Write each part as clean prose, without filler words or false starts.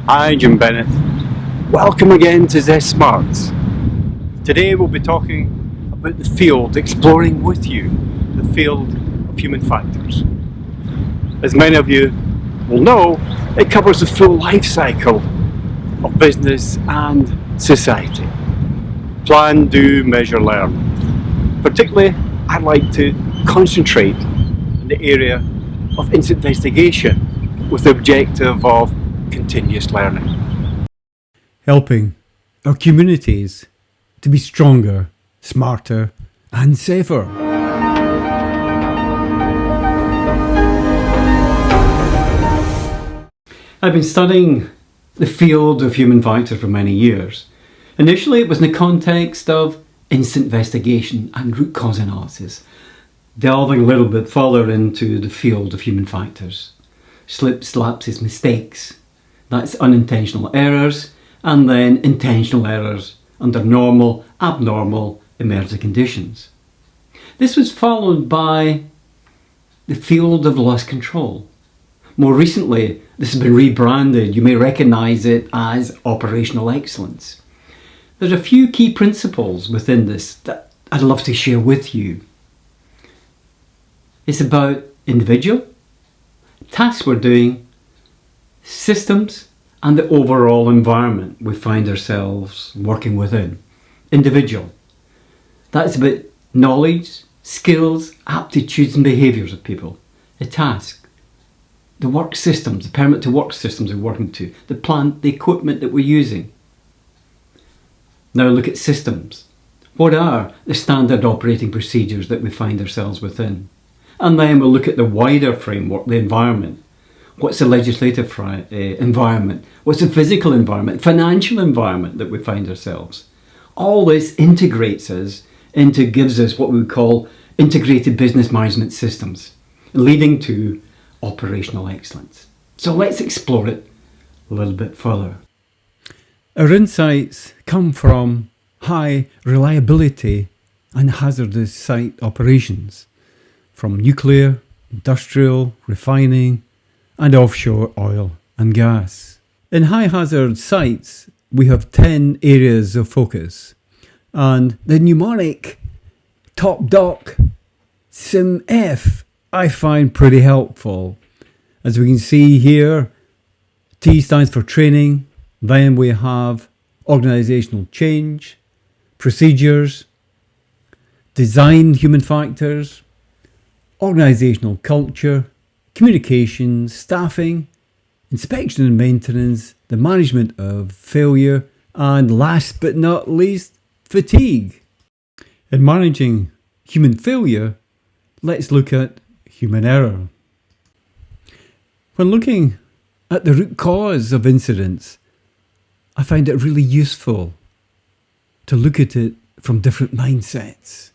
Hi, Jim Bennett. Welcome again to Zest Smarts. Today we'll be talking about the field, exploring with you the field of human factors. As many of you will know, it covers the full life cycle of business and society. Plan, do, measure, learn. Particularly, I'd like to concentrate in the area of incident investigation with the objective of continuous learning. Helping our communities to be stronger, smarter and safer. I've been studying the field of human factors for many years. Initially it was in the context of incident investigation and root cause analysis, delving a little bit further into the field of human factors. Slips, lapses, mistakes. That's unintentional errors, and then intentional errors under normal, abnormal, emergency conditions. This was followed by the field of loss control. More recently, this has been rebranded. You may recognise it as operational excellence. There's a few key principles within this that I'd love to share with you. It's about individual, tasks we're doing, systems, and the overall environment we find ourselves working within. Individual. That's about knowledge, skills, aptitudes and behaviours of people. A task. The work systems, the permit to work systems we're working to. The plant, the equipment that we're using. Now look at systems. What are the standard operating procedures that we find ourselves within? And then we'll look at the wider framework, the environment. What's the legislative environment? What's the physical environment, financial environment that we find ourselves? All this integrates us gives us what we would call integrated business management systems, leading to operational excellence. So let's explore it a little bit further. Our insights come from high reliability and hazardous site operations, from nuclear, industrial, refining, and offshore oil and gas. In high hazard sites, we have 10 areas of focus, and the mnemonic top doc SIMF I find pretty helpful. As we can see here, T stands for training, then we have organisational change, procedures, design human factors, organisational culture, communication, staffing, inspection and maintenance, the management of failure, and last but not least, fatigue. In managing human failure, let's look at human error. When looking at the root cause of incidents, I find it really useful to look at it from different mindsets.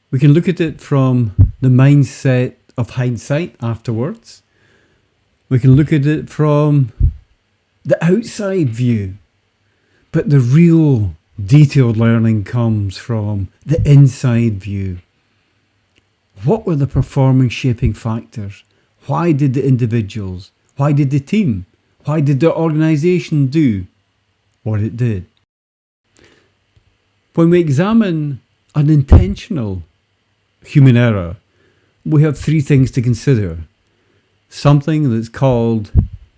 We can look at it from the mindset of hindsight afterwards. We can look at it from the outside view, but the real detailed learning comes from the inside view. What were the performance shaping factors? Why did the individuals, why did the team, why did the organisation do what it did? When we examine unintentional human error, we have three things to consider. Something that's called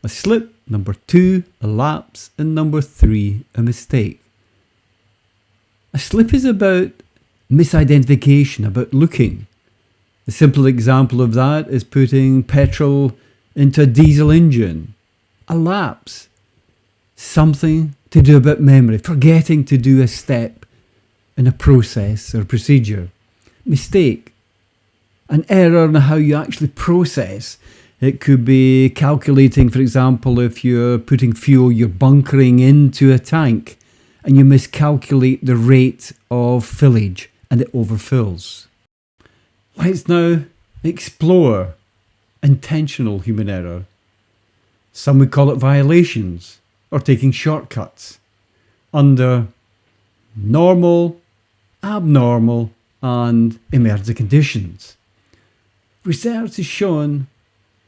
a slip, number 2, a lapse, and number 3, a mistake. A slip is about misidentification, about looking. A simple example of that is putting petrol into a diesel engine. A lapse, something to do about memory, forgetting to do a step in a process or procedure. Mistake, an error in how you actually process. It could be calculating, for example, if you're putting fuel, you're bunkering into a tank and you miscalculate the rate of fillage and it overfills. Let's now explore intentional human error. Some would call it violations or taking shortcuts under normal, abnormal and emergency conditions. research has shown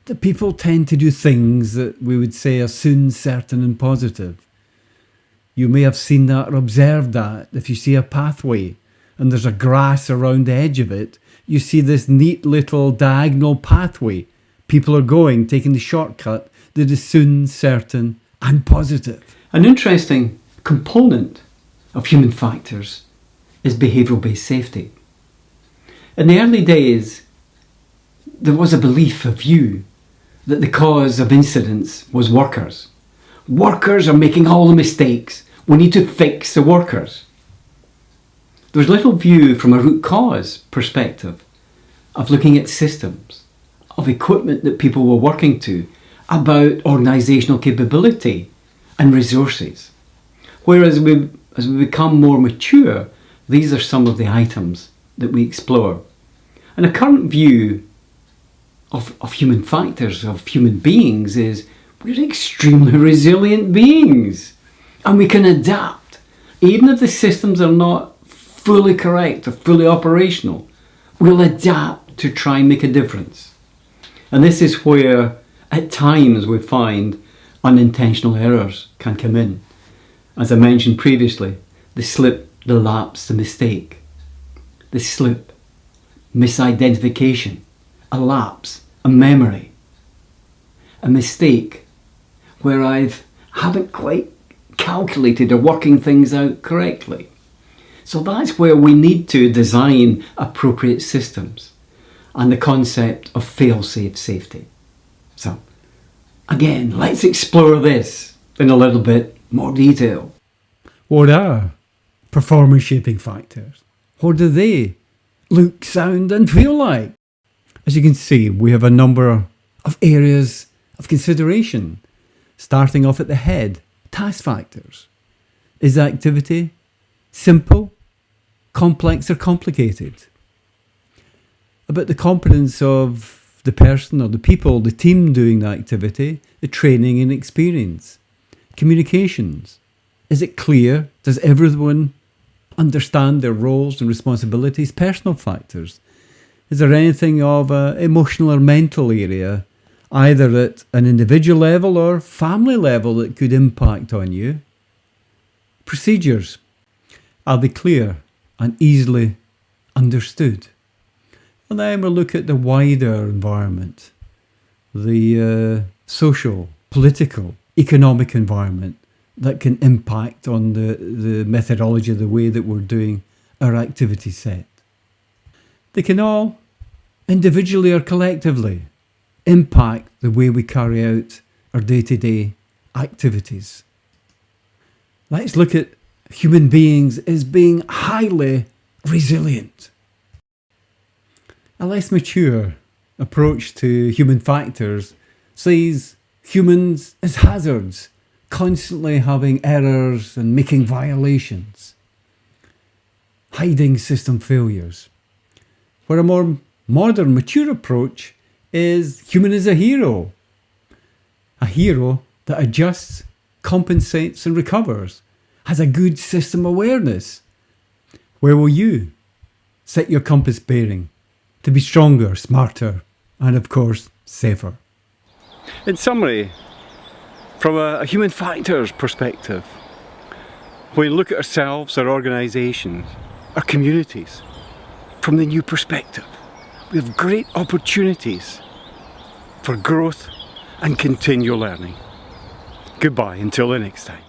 that people tend to do things that we would say are soon, certain and positive. You may have seen that or observed that. If you see a pathway and there's a grass around the edge of it, you see this neat little diagonal pathway. People are going, taking the shortcut that is soon, certain and positive. An interesting component of human factors is behavioural-based safety. In the early days, there was a belief, a view, that the cause of incidents was workers. Workers are making all the mistakes. We need to fix the workers. There was little view from a root cause perspective of looking at systems, of equipment that people were working to, about organisational capability and resources. Whereas as we become more mature, these are some of the items that we explore. And a current view of human factors, of human beings, is we're extremely resilient beings and we can adapt. Even if the systems are not fully correct or fully operational, we'll adapt to try and make a difference. And this is where at times we find unintentional errors can come in. As I mentioned previously, the slip, the lapse, the mistake. The slip, misidentification, a lapse, a memory. A mistake where I haven't quite calculated or working things out correctly. So that's where we need to design appropriate systems and the concept of fail-safe safety. So again, let's explore this in a little bit more detail. What are performance shaping factors? What do they look, sound and feel like? As you can see, we have a number of areas of consideration. Starting off at the head, task factors. Is the activity simple, complex or complicated? About the competence of the person or the people, the team doing the activity, the training and experience. Communications. Is it clear? Does everyone understand their roles and responsibilities? Personal factors. Is there anything of an emotional or mental area, either at an individual level or family level, that could impact on you? Procedures. Are they clear and easily understood? And then we'll look at the wider environment, the social, political, economic environment that can impact on the methodology, the way that we're doing our activity set. They can all, individually or collectively, impact the way we carry out our day-to-day activities. Let's look at human beings as being highly resilient. A less mature approach to human factors sees humans as hazards, constantly having errors and making violations, hiding system failures. Where a more modern, mature approach is human as a hero that adjusts, compensates and recovers, has a good system awareness. Where will you set your compass bearing to be stronger, smarter and of course safer? In summary, from a human factors perspective, when we look at ourselves, our organisations, our communities, from the new perspective, we have great opportunities for growth and continual learning. Goodbye until the next time.